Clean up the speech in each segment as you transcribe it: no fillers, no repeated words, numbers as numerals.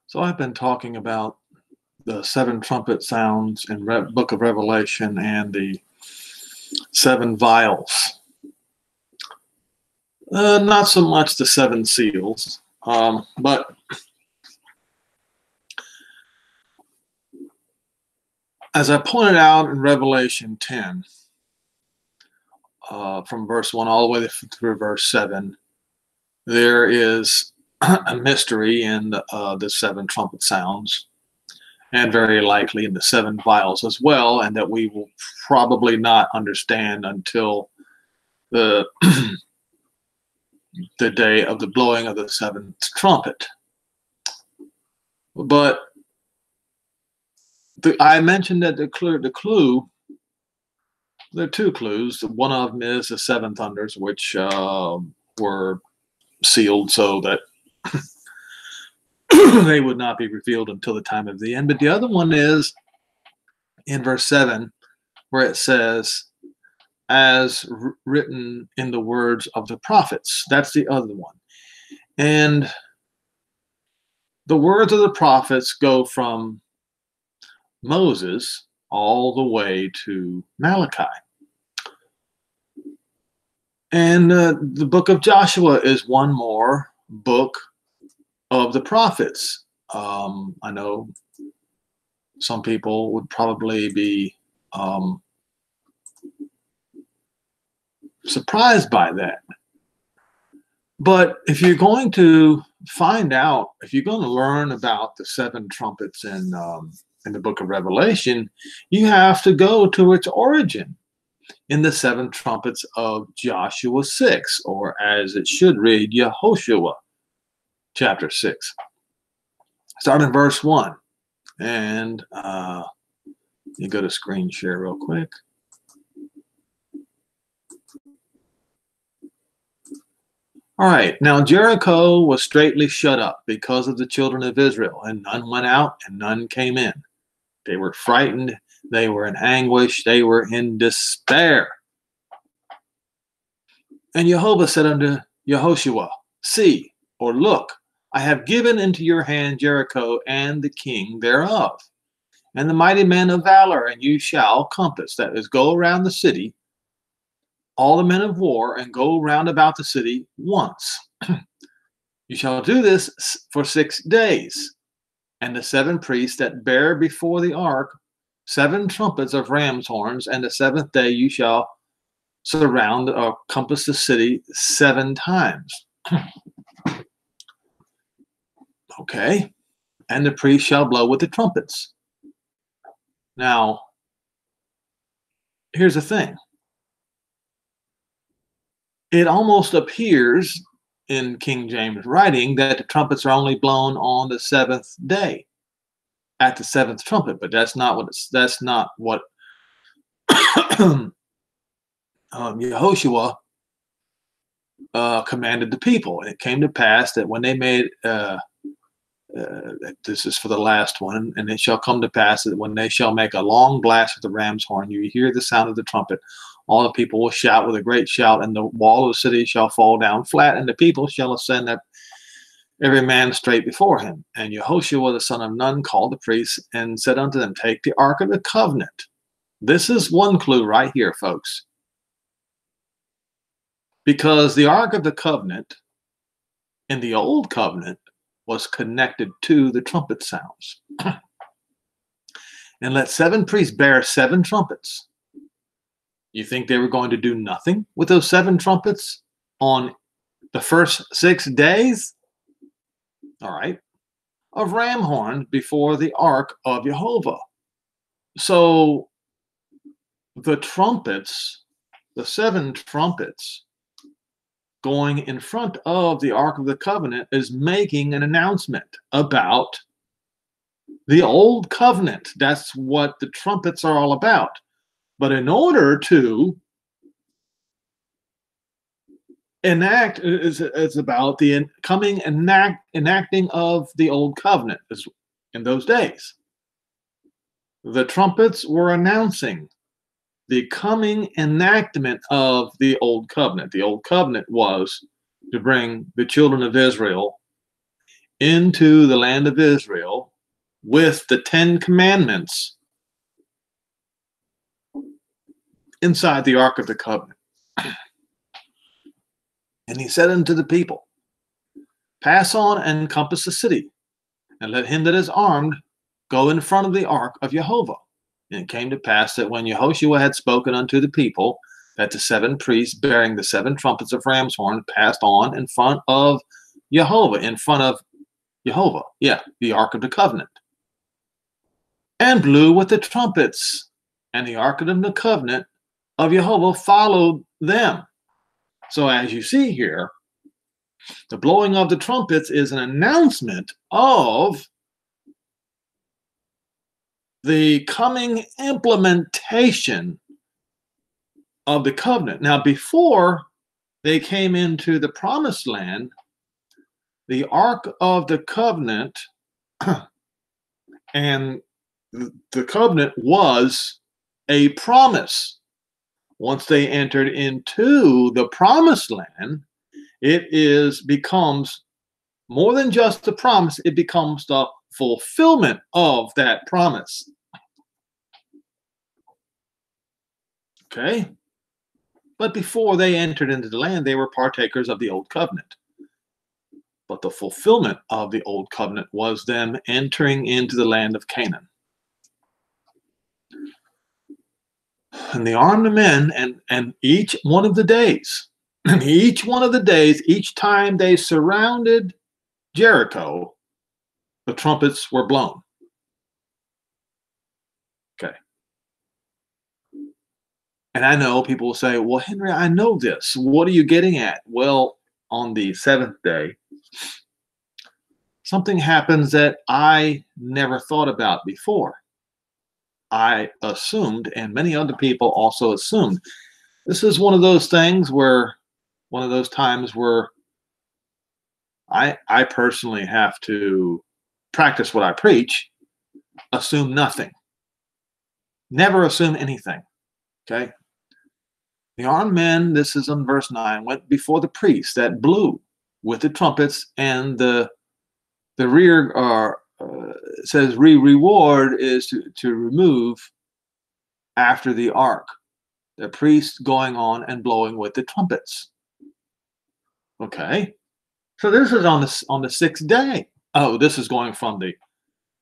So I've been talking about the seven trumpet sounds in Book of Revelation and the seven vials. Not so much the seven seals, but as I pointed out in Revelation 10, from verse 1 all the way through verse 7, there is a mystery in the seven trumpet sounds, and very likely in the seven vials as well, and that we will probably not understand until the the day of the blowing of the seventh trumpet. But I mentioned that the clue, there are two clues. One of them is the seven thunders, which were sealed so that they would not be revealed until the time of the end. But the other one is in verse 7, where it says, as written in the words of the prophets. That's the other one. And the words of the prophets go from Moses all the way to Malachi. And the book of Joshua is one more book of the prophets. I know some people would probably be surprised by that. But if you're going to find out, if you're going to learn about the seven trumpets in the book of Revelation, you have to go to its origin in the seven trumpets of Joshua 6, or as it should read, Yehoshua chapter 6. Start in verse 1. And you go to screen share real quick. All right, now Jericho was straitly shut up because of the children of Israel, and none went out and none came in. They were frightened, they were in anguish, they were in despair. And Jehovah said unto Yehoshua, see, or look, I have given into your hand Jericho and the king thereof, and the mighty men of valor, and you shall compass, that is, go around the city, all the men of war, and go round about the city once. You shall do this for 6 days. And the seven priests that bear before the ark 7 trumpets of ram's horns, and the 7th day you shall surround or compass the city 7 times. Okay. And the priest shall blow with the trumpets. Now, here's the thing. It almost appears in King James writing that the trumpets are only blown on the 7th day, at the 7th trumpet, but that's not what Yehoshua commanded the people. And it came to pass that when they made this is for the last one, and it shall come to pass that when they shall make a long blast with the ram's horn, you hear the sound of the trumpet, all the people will shout with a great shout, and the wall of the city shall fall down flat, and the people shall ascend up, every man straight before him. And Yehoshua the son of Nun called the priests and said unto them, take the ark of the covenant. This is one clue right here, folks. Because the ark of the covenant in the old covenant was connected to the trumpet sounds. And let 7 priests bear 7 trumpets. You think they were going to do nothing with those 7 trumpets on the first 6 days? All right. Of ram horns before the ark of Jehovah. So the trumpets, the 7 trumpets going in front of the Ark of the Covenant is making an announcement about the old covenant. That's what the trumpets are all about. But in order to enact, it's about the coming enacting of the old covenant in those days. The trumpets were announcing the coming enactment of the old covenant. The old covenant was to bring the children of Israel into the land of Israel with the 10 commandments inside the Ark of the Covenant. And he said unto the people, pass on and compass the city, and let him that is armed go in front of the ark of Jehovah. And it came to pass that when Yehoshua had spoken unto the people, that the 7 priests bearing the 7 trumpets of ram's horn passed on in front of Jehovah, the Ark of the Covenant, and blew with the trumpets, and the Ark of the Covenant of Jehovah followed them. So as you see here, the blowing of the trumpets is an announcement of the coming implementation of the covenant. Now, before they came into the promised land, the Ark of the Covenant and the covenant was a promise. Once they entered into the promised land, it becomes more than just a promise, it becomes the fulfillment of that promise. Okay? But before they entered into the land, they were partakers of the old covenant. But the fulfillment of the old covenant was them entering into the land of Canaan. And they armed the men, and each one of the days, each time they surrounded Jericho, the trumpets were blown. Okay. And I know people will say, well, Henry, I know this. What are you getting at? Well, on the 7th day, something happens that I never thought about before. I assumed, and many other people also assumed, this is one of those times where I personally have to practice what I preach, assume nothing. Never assume anything. Okay? The armed men, this is in verse 9, went before the priests that blew with the trumpets, and the rear says reward is to remove after the ark. The priests going on and blowing with the trumpets. Okay, so this is on the 6th day. Oh, this is going from the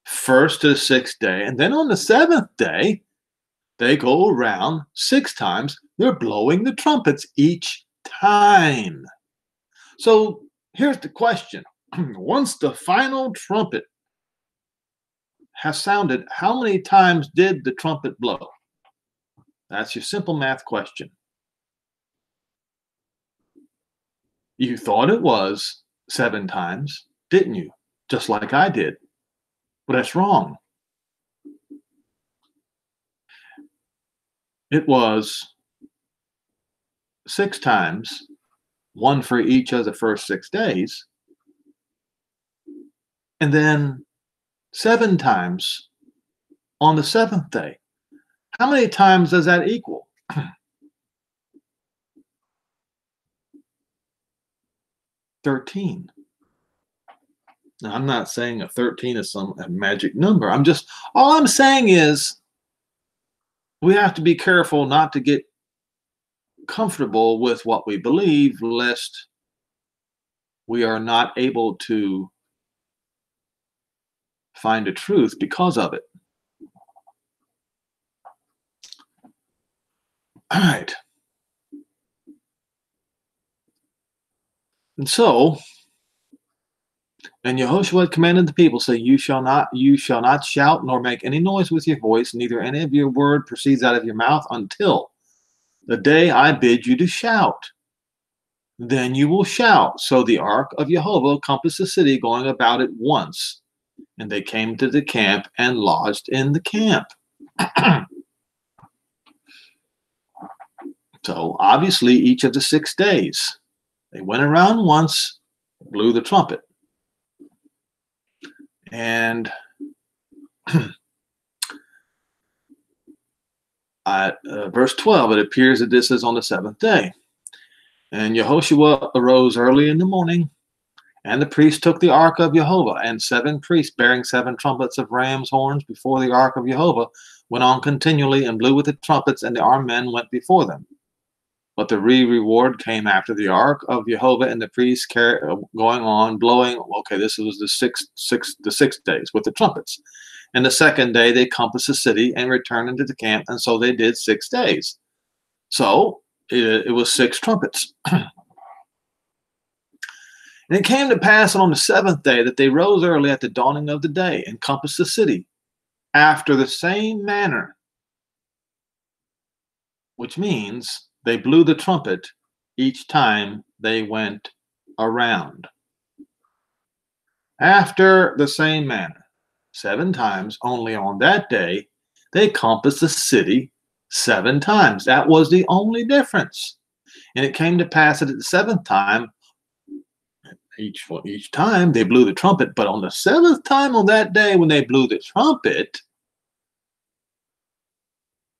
1st to the 6th day, and then on the 7th day, they go around 6 times. They're blowing the trumpets each time. So here's the question. Once the final trumpet has sounded, how many times did the trumpet blow? That's your simple math question. You thought it was 7 times, didn't you? Just like I did. But that's wrong. It was 6 times, 1 for each of the first 6 days, and then 7 times on the 7th day. How many times does that equal? 13. Now, I'm not saying a 13 is some magic number. All I'm saying is we have to be careful not to get comfortable with what we believe, lest we are not able to find a truth because of it. All right. And so, and Yehoshua commanded the people, say, you shall not shout nor make any noise with your voice, neither any of your word proceeds out of your mouth until the day I bid you to shout. Then you will shout. So the ark of Jehovah compassed the city, going about it once. And they came to the camp and lodged in the camp. So obviously, each of the 6 days, they went around once, blew the trumpet. And at verse 12, it appears that this is on the 7th day. And Yehoshua arose early in the morning And the priest took the ark of Jehovah, and 7 priests bearing 7 trumpets of ram's horns before the ark of Jehovah went on continually and blew with the trumpets, and the armed men went before them. But the reward came after the ark of Jehovah, and the priests going on blowing. Okay, this was the six days with the trumpets. And the second day they compassed the city and returned into the camp, and so they did 6 days. So it was 6 trumpets. And it came to pass on the 7th day that they rose early at the dawning of the day and compassed the city after the same manner, which means they blew the trumpet each time they went around. After the same manner, 7 times, only on that day, they compassed the city 7 times. That was the only difference. And it came to pass that at the 7th time, each time they blew the trumpet, but on the 7th time on that day when they blew the trumpet,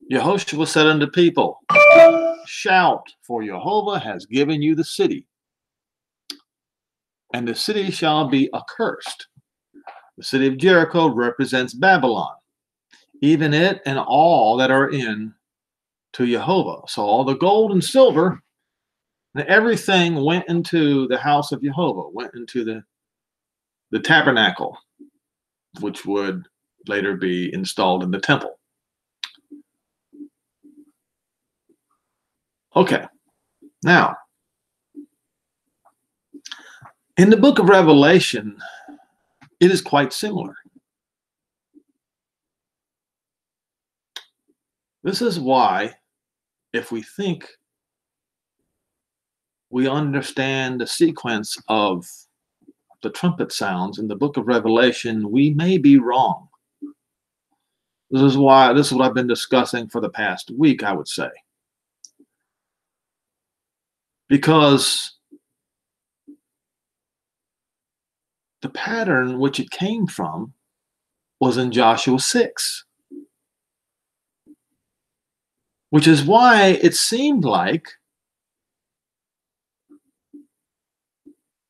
Yehoshua said unto the people, shout, for Jehovah has given you the city, and the city shall be accursed. The city of Jericho represents Babylon, even it and all that are in to Jehovah. So all the gold and silver and everything went into the house of Jehovah, went into the tabernacle, which would later be installed in the temple. Okay, now, in the book of Revelation, it is quite similar. This is why, if we think we understand the sequence of the trumpet sounds in the book of Revelation, we may be wrong. This is what I've been discussing for the past week, I would say. Because the pattern which it came from was in Joshua 6. Which is why it seemed like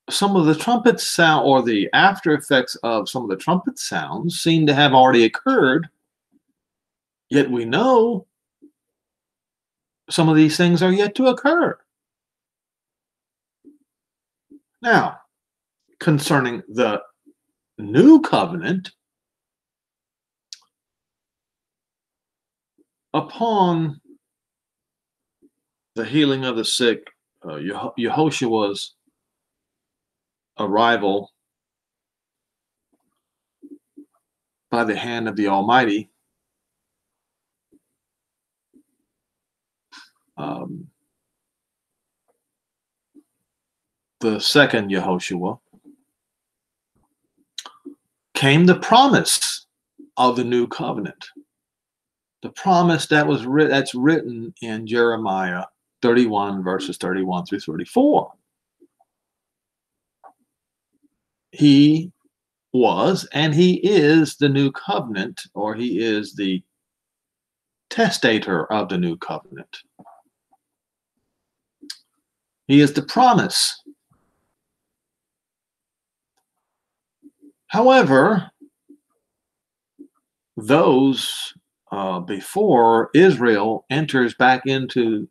some of the trumpet sound, or the after effects of some of the trumpet sounds, seem to have already occurred. Yet we know some of these things are yet to occur. Now, concerning the new covenant, upon the healing of the sick, Yehoshua's arrival by the hand of the Almighty, the second Yehoshua, came the promise of the new covenant. The promise that's written in Jeremiah 31, verses 31 through 34. He was, and he is the new covenant, or he is the testator of the new covenant. He is the promise. However, those before Israel enters back into,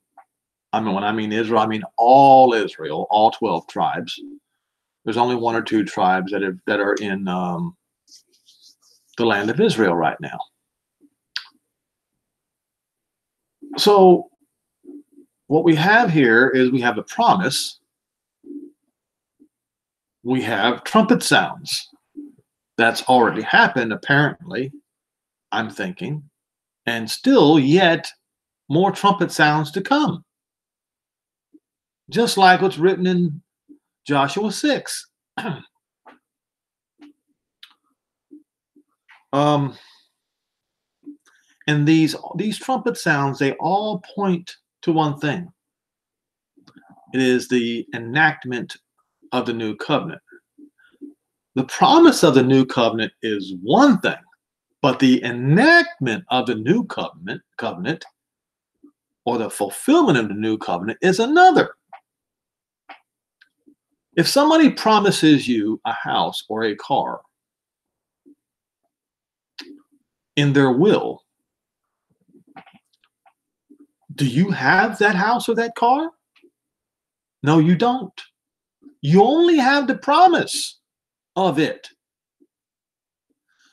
when I mean Israel, I mean all Israel, all 12 tribes. There's only 1 or 2 tribes that are in the land of Israel right now. So what we have here is we have the promise. We have trumpet sounds. That's already happened, apparently, I'm thinking. And still yet more trumpet sounds to come. Just like what's written in Joshua 6. And these trumpet sounds, they all point to one thing. It is the enactment of the new covenant. The promise of the new covenant is one thing, but the enactment of the new covenant, or the fulfillment of the new covenant, is another. If somebody promises you a house or a car in their will, do you have that house or that car? No, you don't. You only have the promise of it.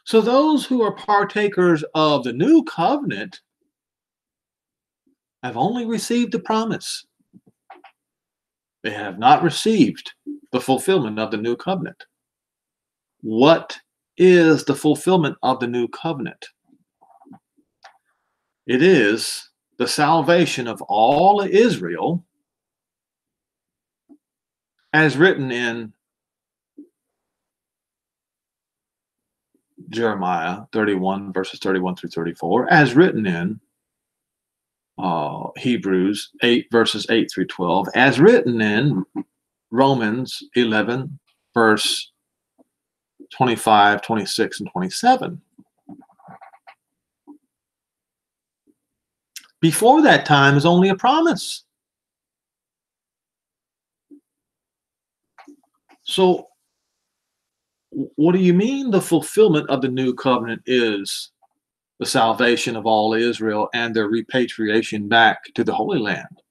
So those who are partakers of the new covenant have only received the promise. They have not received the fulfillment of the new covenant. What is the fulfillment of the new covenant? It is the salvation of all Israel as written in Jeremiah 31, verses 31 through 34, as written in Hebrews 8, verses 8 through 12, as written in Romans 11, verse 25, 26, and 27. Before that time is only a promise. So what do you mean the fulfillment of the new covenant is the salvation of all Israel and their repatriation back to the Holy Land?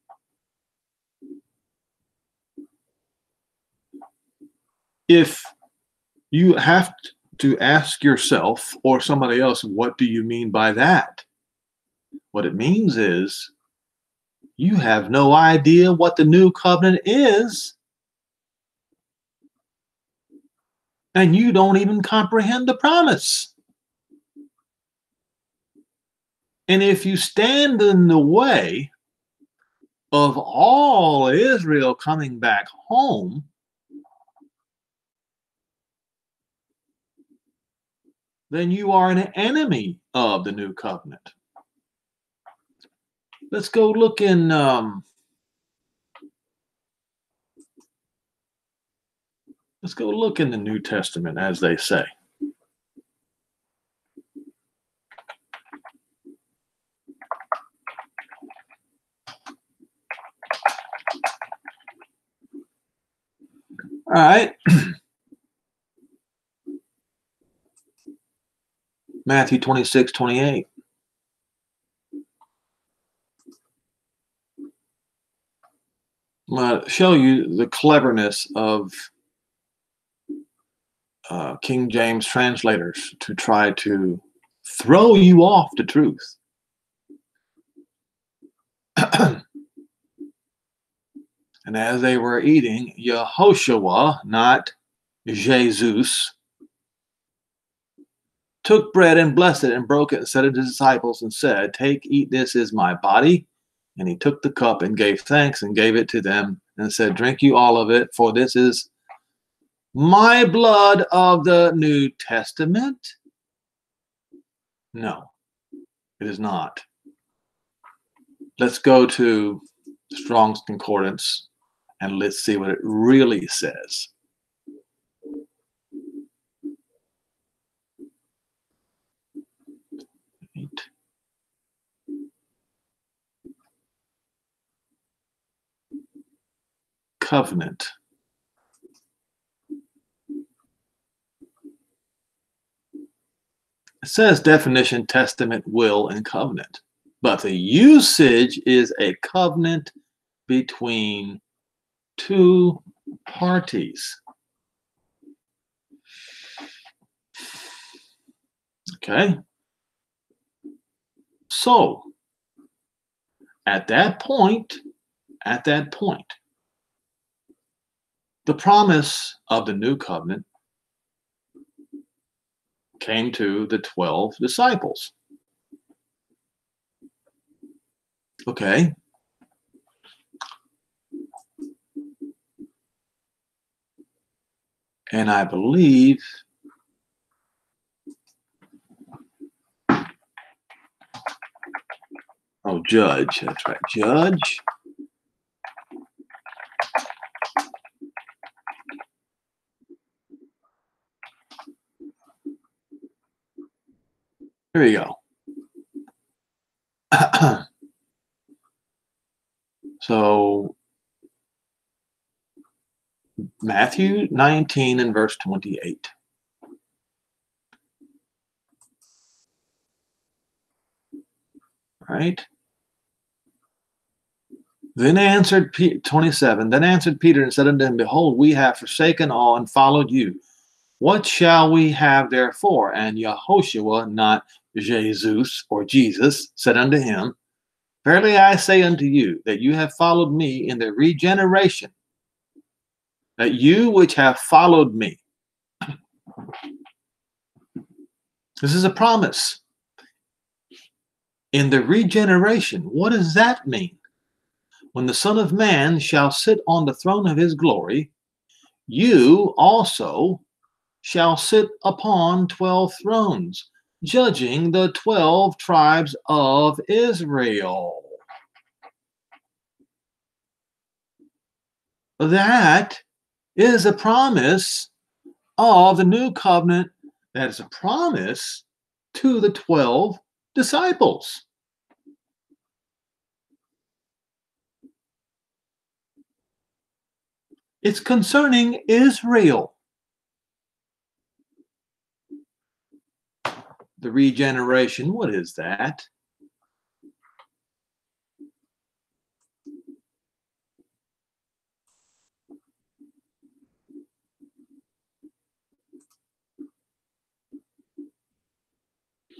If you have to ask yourself or somebody else, what do you mean by that? What it means is you have no idea what the new covenant is, and you don't even comprehend the promise. And if you stand in the way of all Israel coming back home, then you are an enemy of the new covenant. Let's go look in let's go look in the New Testament, as they say. All right. Matthew 26, 28. I'm going to show you the cleverness of King James translators to try to throw you off the truth. And as they were eating, Yehoshua, not Jesus, took bread and blessed it and broke it and said it to his disciples and said, "Take, eat, this is my body." And he took the cup and gave thanks and gave it to them and said, "Drink you all of it, for this is my blood of the New Testament." No, it is not. Let's go to Strong's Concordance and let's see what it really says. Covenant. It says definition, testament, will, and covenant. But the usage is a covenant between two parties. Okay? So, at that point, the promise of the new covenant came to the 12 disciples. Okay? And I believe Judge. That's right, Judge. Here we go. So Matthew 19 and verse 28. Right? Then answered 27. Then answered Peter and said unto him, Behold, we have forsaken all and followed you. What shall we have therefore? And Yehoshua, not Jesus or Jesus, said unto him, Verily I say unto you, that you have followed me in the regeneration, that you which have followed me. This is a promise. In the regeneration, what does that mean? When the Son of Man shall sit on the throne of his glory, you also shall sit upon 12 thrones, judging the 12 tribes of Israel. That is a promise of the new covenant. That is a promise to the 12 disciples. It's concerning Israel. The regeneration, what is that?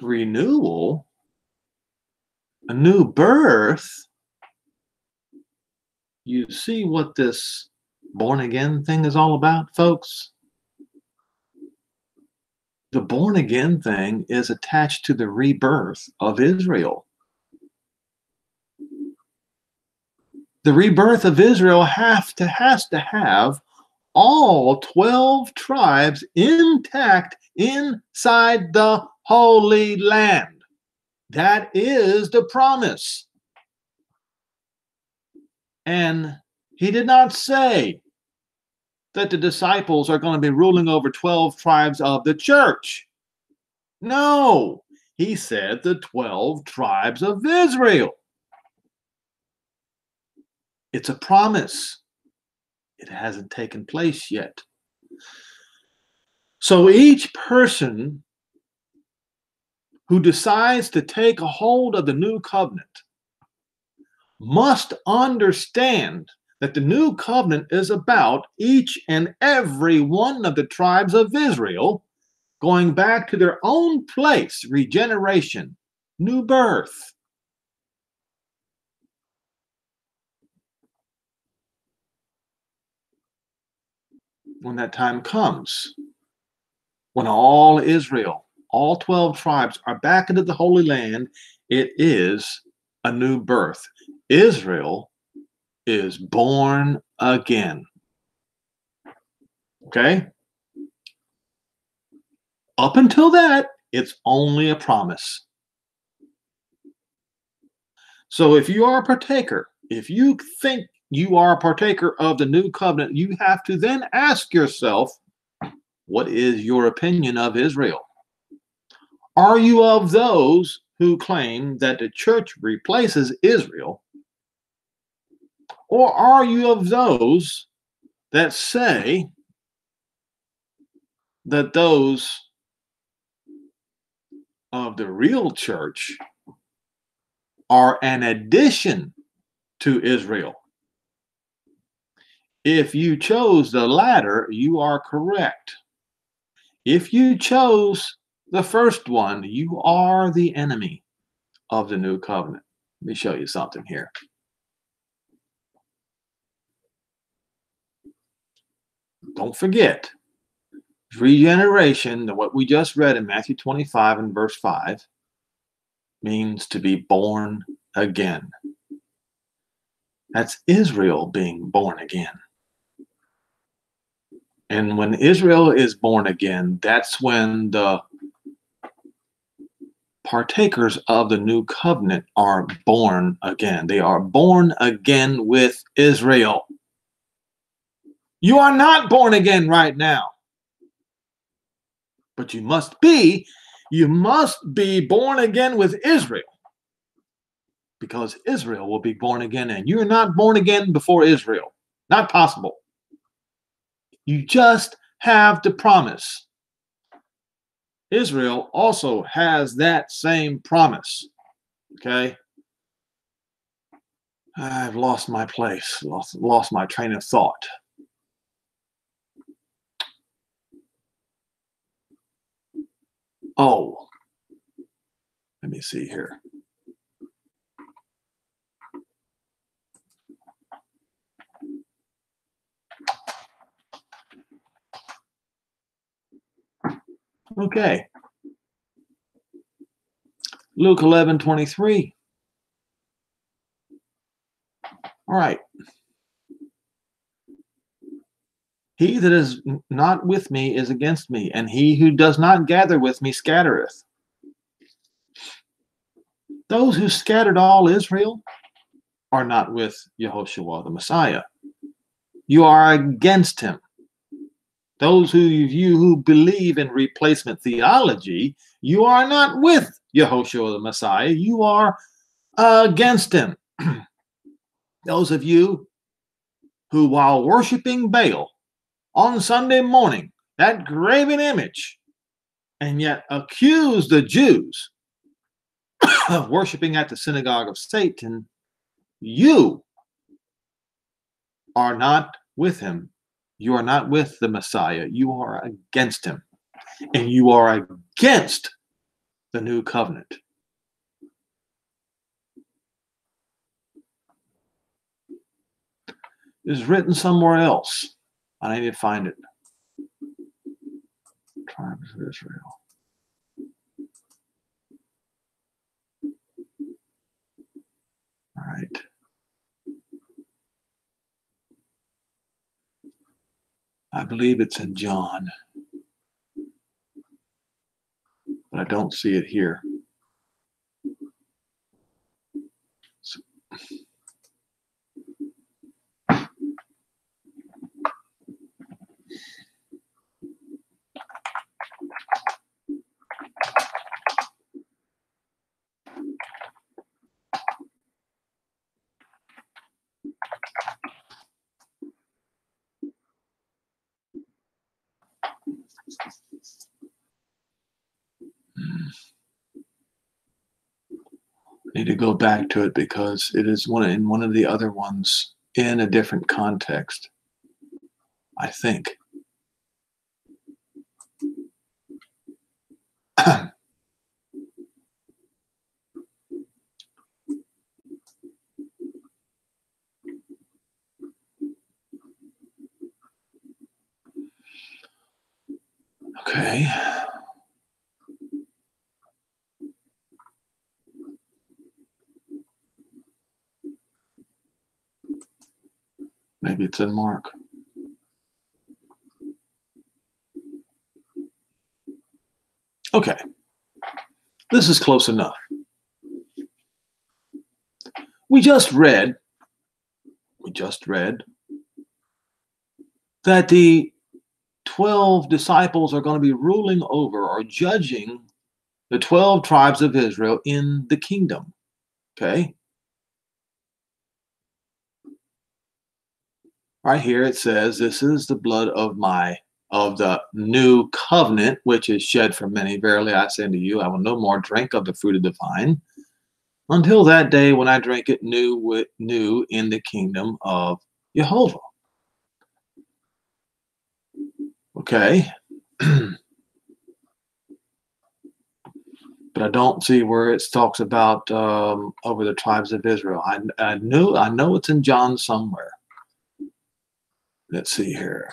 Renewal, a new birth. You see what this born again thing is all about, folks? The born again thing is attached to the rebirth of Israel. The rebirth of Israel has to have all 12 tribes intact inside the Holy Land. That is the promise. And he did not say that the disciples are going to be ruling over 12 tribes of the church. No, he said the 12 tribes of Israel. It's a promise. It hasn't taken place yet. So each person who decides to take a hold of the new covenant must understand that the new covenant is about each and every one of the tribes of Israel going back to their own place, regeneration, new birth. When that time comes, when all Israel, all 12 tribes are back into the Holy Land, it is a new birth. Israel is born again. Okay? Up until that, it's only a promise. So if you are a partaker, if you think you are a partaker of the new covenant, you have to then ask yourself, what is your opinion of Israel? Are you of those who claim that the church replaces Israel? Or are you of those that say that those of the real church are an addition to Israel? If you chose the latter, you are correct. If you chose the first one, you are the enemy of the new covenant. Let me show you something here. Don't forget, regeneration, what we just read in Matthew 25 and verse 5, means to be born again. That's Israel being born again. And when Israel is born again, that's when the partakers of the new covenant are born again. They are born again with Israel. You are not born again right now. But you must be born again with Israel. Because Israel will be born again, and you're not born again before Israel. Not possible. You just have to promise. Israel also has that same promise. Okay? I've lost my place, lost my train of thought. Oh, let me see here. Okay. Luke 11:23. All right. He that is not with me is against me, and he who does not gather with me scattereth. Those who scattered all Israel are not with Yehoshua the Messiah. You are against him. Those of you who believe in replacement theology, you are not with Yehoshua the Messiah. You are against him. Those of you who, while worshiping Baal on Sunday morning, that graven image, and yet accuse the Jews of worshiping at the synagogue of Satan, you are not with him. You are not with the Messiah. You are against him. And you are against the new covenant. It is written somewhere else. I need to find it. Tribes of Israel. All right. I believe it's in John, but I don't see it here. So, I need to go back to it because it is in one of the other ones in a different context, I think. Okay. Maybe it's in Mark. Okay. This is close enough. We just read that the 12 disciples are going to be ruling over or judging the 12 tribes of Israel in the kingdom. Okay. Right here it says, this is the blood of the new covenant, which is shed for many. Verily I say unto you, I will no more drink of the fruit of the vine until that day when I drink it new in the kingdom of Jehovah. Okay. But I don't see where it talks about over the tribes of Israel. I know it's in John somewhere. Let's see here.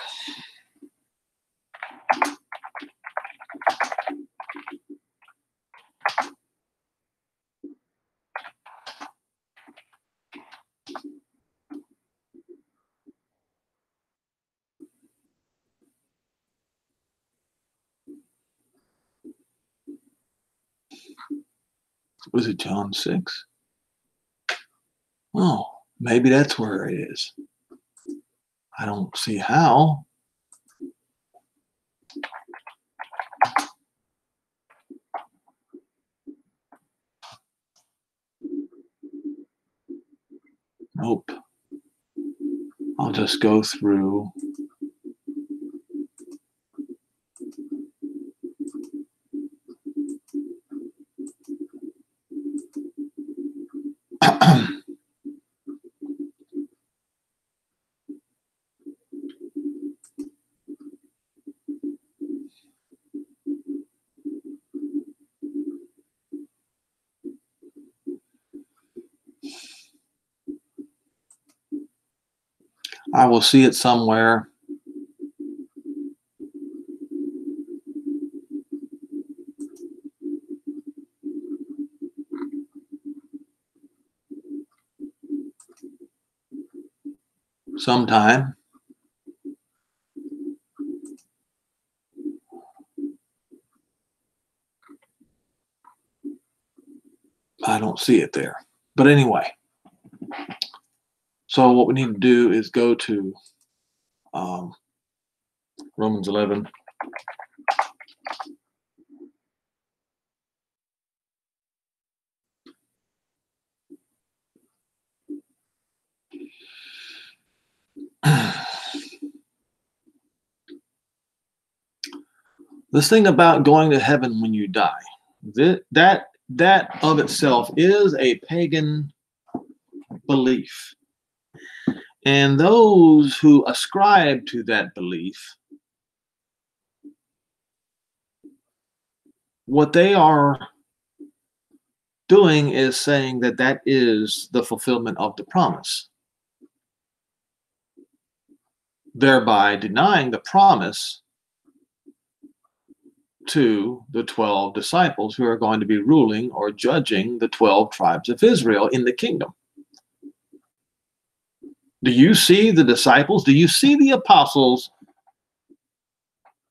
Was it John 6? Oh, maybe that's where it is. I don't see how. Nope. I'll just go through. I will see it somewhere. Sometime. I don't see it there. But anyway, so what we need to do is go to Romans 11. This thing about going to heaven when you die, that of itself is a pagan belief. And those who ascribe to that belief, what they are doing is saying that that is the fulfillment of the promise, thereby denying the promise to the 12 disciples who are going to be ruling or judging the 12 tribes of Israel in the kingdom. Do you see the disciples? Do you see the apostles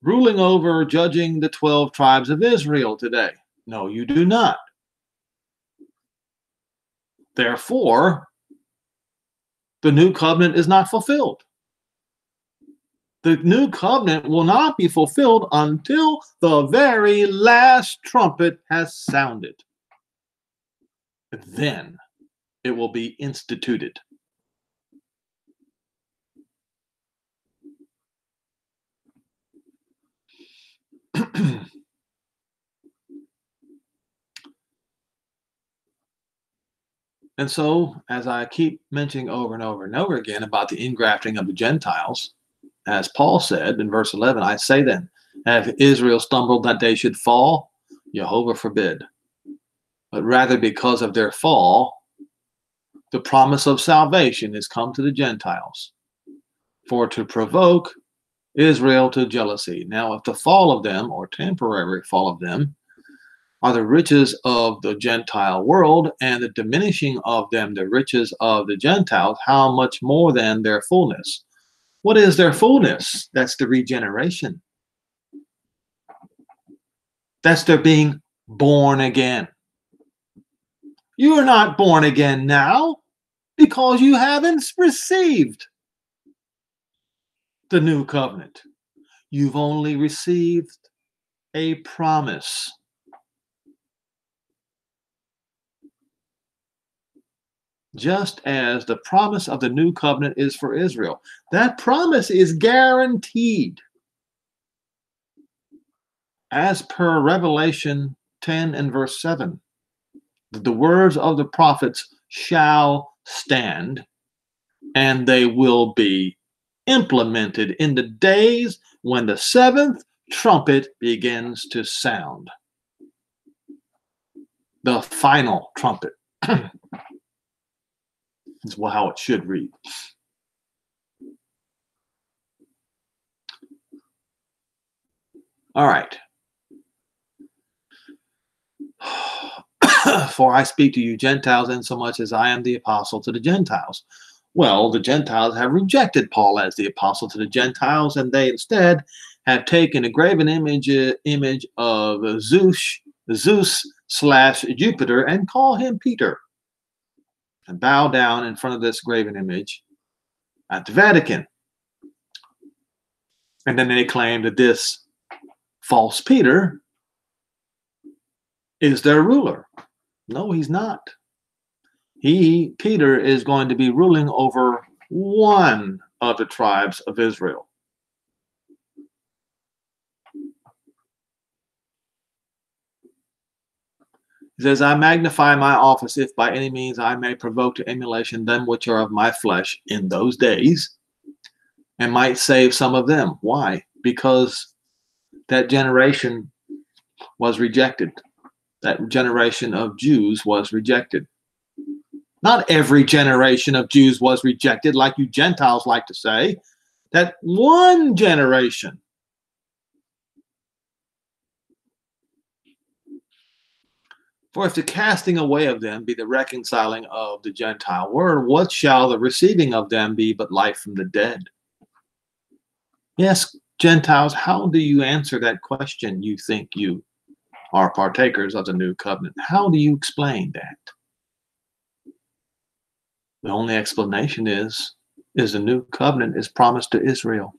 ruling over, judging the 12 tribes of Israel today? No, you do not. Therefore, the new covenant is not fulfilled. The new covenant will not be fulfilled until the very last trumpet has sounded. Then it will be instituted. And so, as I keep mentioning over and over and over again about the ingrafting of the Gentiles, as Paul said in verse 11, I say then, have Israel stumbled that they should fall? Jehovah forbid. But rather because of their fall, the promise of salvation is come to the Gentiles, for to provoke Israel to jealousy. Now, if the fall of them, or temporary fall of them, are the riches of the Gentile world, and the diminishing of them the riches of the Gentiles, how much more than their fullness? What is their fullness? That's the regeneration. That's their being born again. You are not born again now because you haven't received the new covenant. You've only received a promise. Just as the promise of the new covenant is for Israel. That promise is guaranteed. As per Revelation 10 and verse 7, the words of the prophets shall stand, and they will be implemented in the days when the seventh trumpet begins to sound. The final trumpet. Is how it should read. All right. For I speak to you Gentiles, insomuch as I am the apostle to the Gentiles. Well, the Gentiles have rejected Paul as the apostle to the Gentiles, and they instead have taken a graven image of Zeus/Jupiter and call him Peter, and bow down in front of this graven image at the Vatican. And then they claim that this false Peter is their ruler. No, he's not. Peter, is going to be ruling over one of the tribes of Israel. He says, I magnify my office if by any means I may provoke to emulation them which are of my flesh in those days, and might save some of them. Why? Because that generation was rejected. That generation of Jews was rejected. Not every generation of Jews was rejected, like you Gentiles like to say. That one generation. For if the casting away of them be the reconciling of the Gentile world, what shall the receiving of them be but life from the dead? Yes, Gentiles, how do you answer that question? You think you are partakers of the new covenant. How do you explain that? The only explanation is the new covenant is promised to Israel.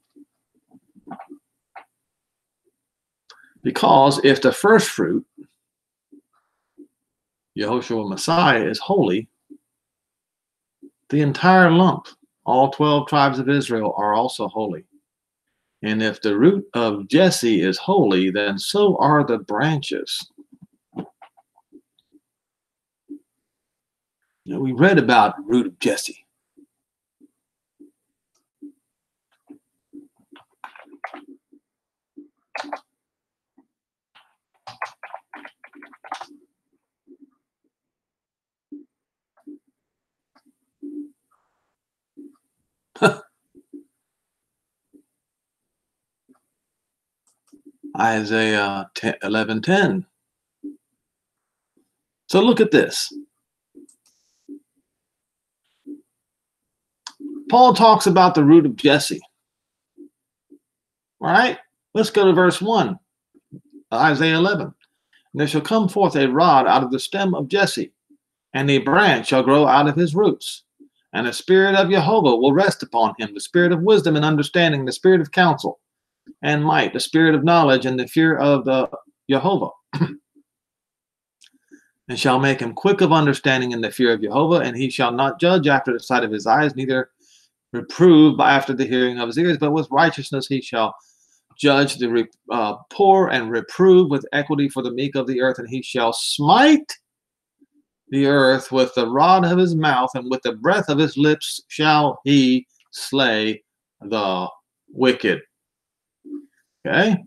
Because if the first fruit, Yehoshua Messiah, is holy, the entire lump, all 12 tribes of Israel, are also holy. And if the root of Jesse is holy, then so are the branches. You know, we read about the root of Jesse. Isaiah 11:10. So look at this. Paul talks about the root of Jesse. All right, let's go to verse 1, Isaiah 11. And there shall come forth a rod out of the stem of Jesse, and a branch shall grow out of his roots. And the spirit of Jehovah will rest upon him, the spirit of wisdom and understanding, the spirit of counsel and might, the spirit of knowledge and the fear of the Jehovah. And shall make him quick of understanding in the fear of Jehovah, and he shall not judge after the sight of his eyes, neither reprove after the hearing of his ears, but with righteousness he shall judge the poor, and reprove with equity for the meek of the earth. And he shall smite the earth with the rod of his mouth, and with the breath of his lips shall he slay the wicked. Okay?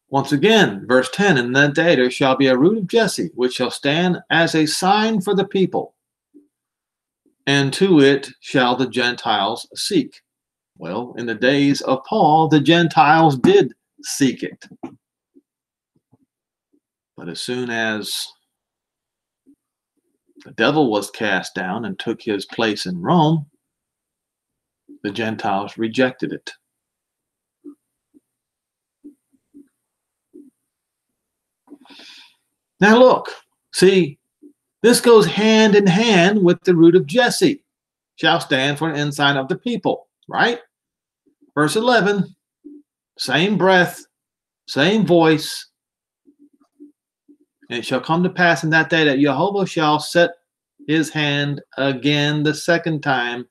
Once again, verse 10, in that day there shall be a root of Jesse, which shall stand as a sign for the people, and to it shall the Gentiles seek. Well, in the days of Paul, the Gentiles did seek it. But as soon as the devil was cast down and took his place in Rome, the Gentiles rejected it. Now look, see, this goes hand in hand with the root of Jesse, shall stand for an ensign of the people, right? Verse 11, same breath, same voice. And it shall come to pass in that day that Jehovah shall set his hand again the second time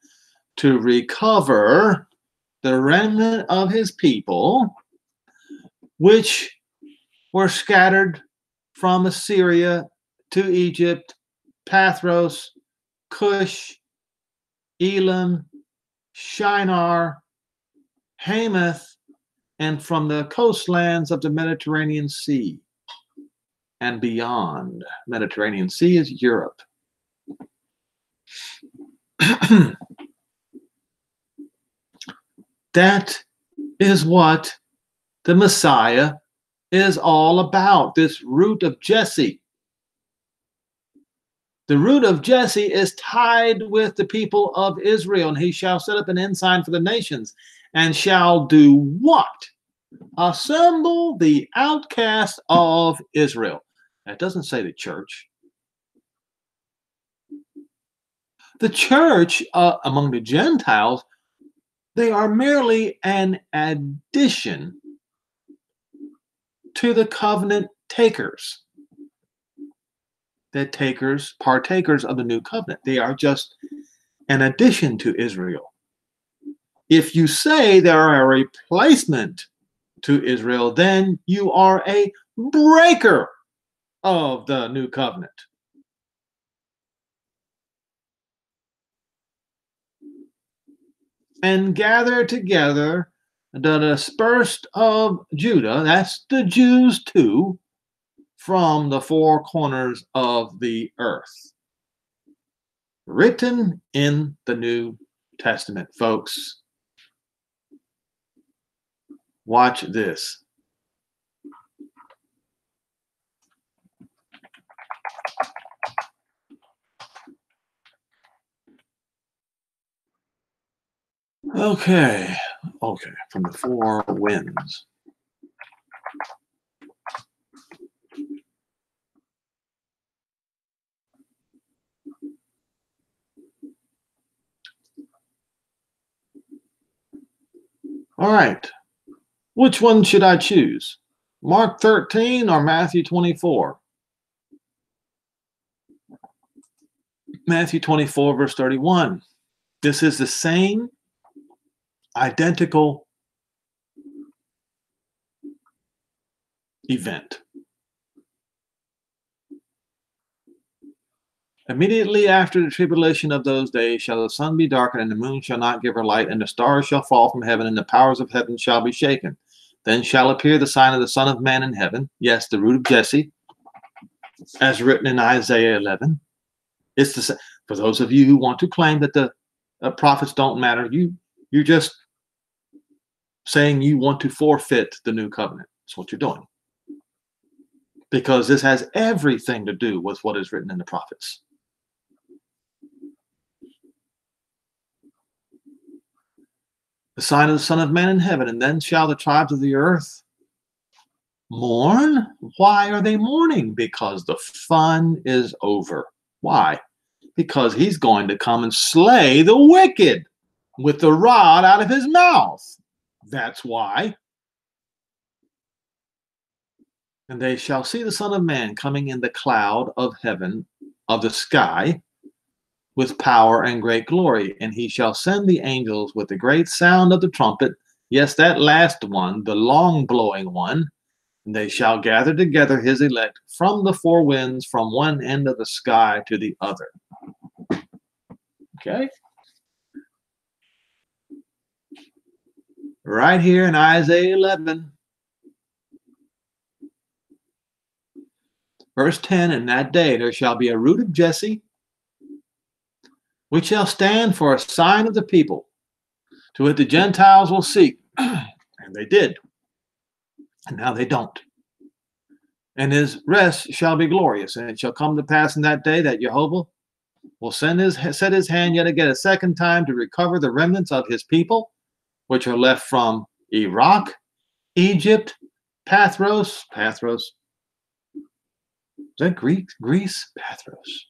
to recover the remnant of his people, which were scattered from Assyria to Egypt, Pathros, Cush, Elam, Shinar, Hamath, and from the coastlands of the Mediterranean Sea and beyond. Mediterranean Sea is Europe. That is what the Messiah is all about, this root of Jesse. The root of Jesse is tied with the people of Israel, and he shall set up an ensign for the nations, and shall do what? Assemble the outcast of Israel. That doesn't say the church. The church among the Gentiles, they are merely an addition to the covenant takers. The takers, partakers of the new covenant. They are just an addition to Israel. If you say they are a replacement to Israel, then you are a breaker of the new covenant. And gather together the dispersed of Judah, that's the Jews too, from the four corners of the earth. Written in the New Testament, folks. Watch this. Okay, from the four winds. All right, which one should I choose? Mark 13 or Matthew 24? Matthew 24, verse 31. This is the same identical event. Immediately after the tribulation of those days shall the sun be darkened, and the moon shall not give her light, and the stars shall fall from heaven, and the powers of heaven shall be shaken. Then shall appear the sign of the Son of Man in heaven. Yes, the root of Jesse, as written in Isaiah 11. It's the, for those of you who want to claim that the prophets don't matter, you're just saying you want to forfeit the new covenant. That's what you're doing. Because this has everything to do with what is written in the prophets. The sign of the Son of Man in heaven, and then shall the tribes of the earth mourn. Why are they mourning? Because the fun is over. Why? Because he's going to come and slay the wicked with the rod out of his mouth. That's why. And they shall see the Son of Man coming in the cloud of heaven, of the sky, with power and great glory. And he shall send the angels with the great sound of the trumpet. Yes, that last one, the long blowing one. And they shall gather together his elect from the four winds, from one end of the sky to the other. Okay? Right here in Isaiah 11. Verse 10, in that day there shall be a root of Jesse, which shall stand for a sign of the people, to it the Gentiles will seek. And they did. And now they don't. And his rest shall be glorious. And it shall come to pass in that day that Jehovah will set his hand yet again a second time to recover the remnants of his people, which are left from Iraq, Egypt, Pathros. Is that Greece? Pathros.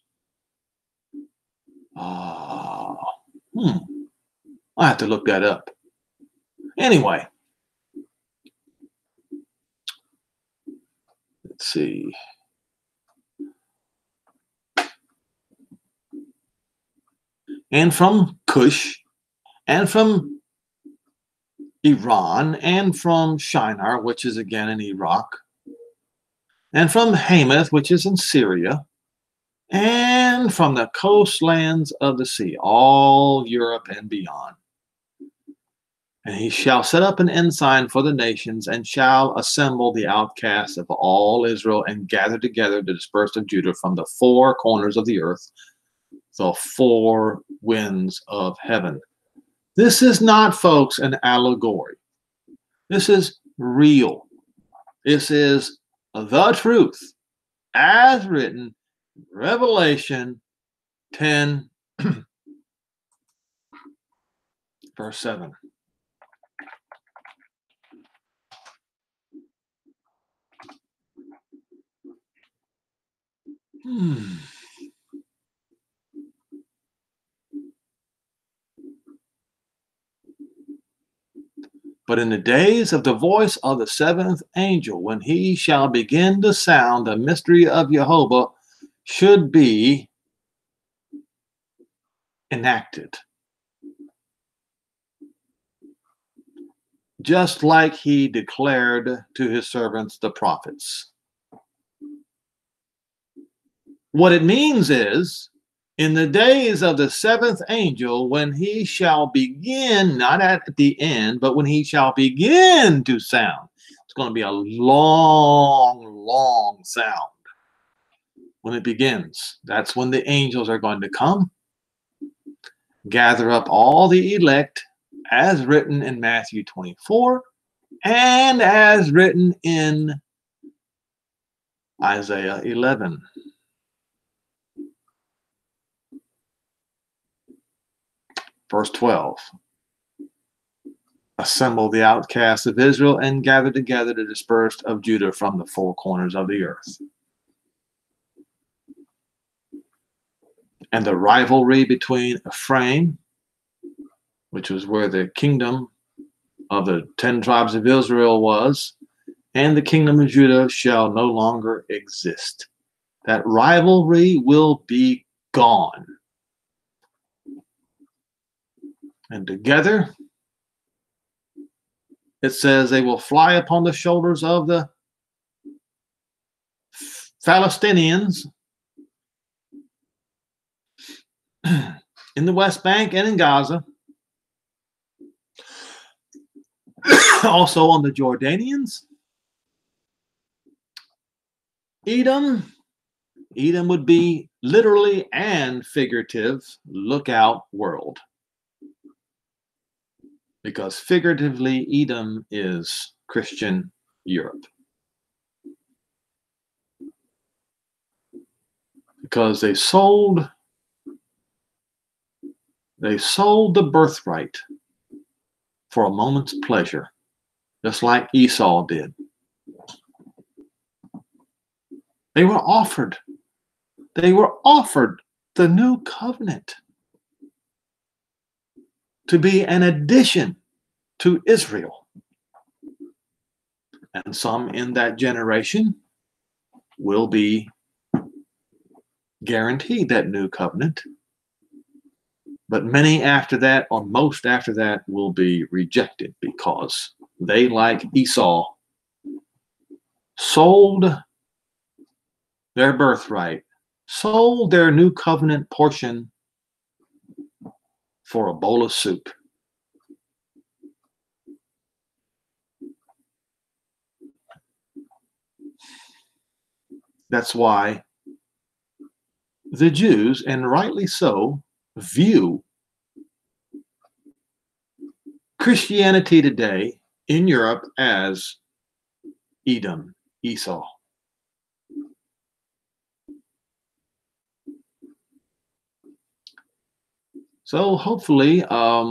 Oh, I have to look that up. Anyway, let's see. And from Cush, and from Iran, and from Shinar, which is again in Iraq, and from Hamath, which is in Syria, and from the coastlands of the sea, all Europe and beyond. And he shall set up an ensign for the nations, and shall assemble the outcasts of all Israel, and gather together the dispersed of Judah from the four corners of the earth, the four winds of heaven. This is not, folks, an allegory. This is real. This is the truth as written, Revelation 10, verse 7. But in the days of the voice of the seventh angel, when he shall begin to sound, the mystery of Jehovah should be enacted. just like he declared to his servants, the prophets. What it means is, in the days of the seventh angel, when he shall begin, not at the end, but when he shall begin to sound, it's going to be a long, long sound. When it begins, that's when the angels are going to come, gather up all the elect, as written in Matthew 24, and as written in Isaiah 11. Verse 12. Assemble the outcasts of Israel and gather together the dispersed of Judah from the four corners of the earth. And the rivalry between Ephraim, which was where the kingdom of the 10 tribes of Israel was, and the kingdom of Judah shall no longer exist. That rivalry will be gone. And together, it says they will fly upon the shoulders of the Palestinians in the West Bank and in Gaza, also on the Jordanians. Edom would be literally and figurative lookout world, because figuratively Edom is Christian Europe, because they sold the birthright for a moment's pleasure, just like Esau did. They were offered the new covenant to be an addition to Israel. And some in that generation will be guaranteed that new covenant. But many after that, or most after that, will be rejected because they, like Esau, sold their birthright, sold their new covenant portion for a bowl of soup. That's why the Jews, and rightly so, view Christianity today in Europe as Edom, Esau. So hopefully a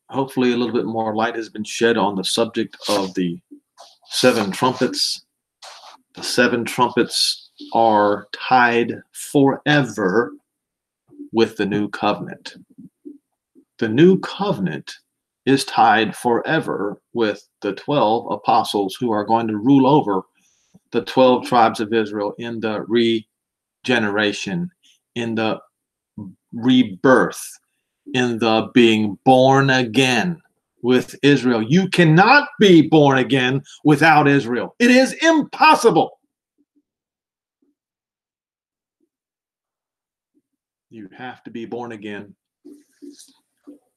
little bit more light has been shed on the subject of the 7 trumpets. The 7 trumpets are tied forever with the new covenant. The new covenant is tied forever with the 12 apostles who are going to rule over the 12 tribes of Israel in the regeneration, in the rebirth, in the being born again with Israel. You cannot be born again without Israel. It is impossible. You have to be born again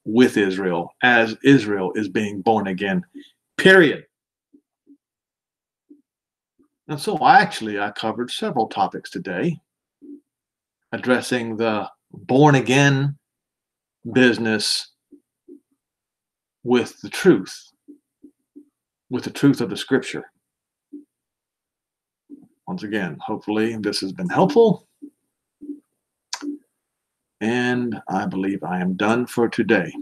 with Israel, as Israel is being born again, period. And so I covered several topics today addressing the born again business with the truth of the scripture. Once again, hopefully this has been helpful. And I believe I am done for today.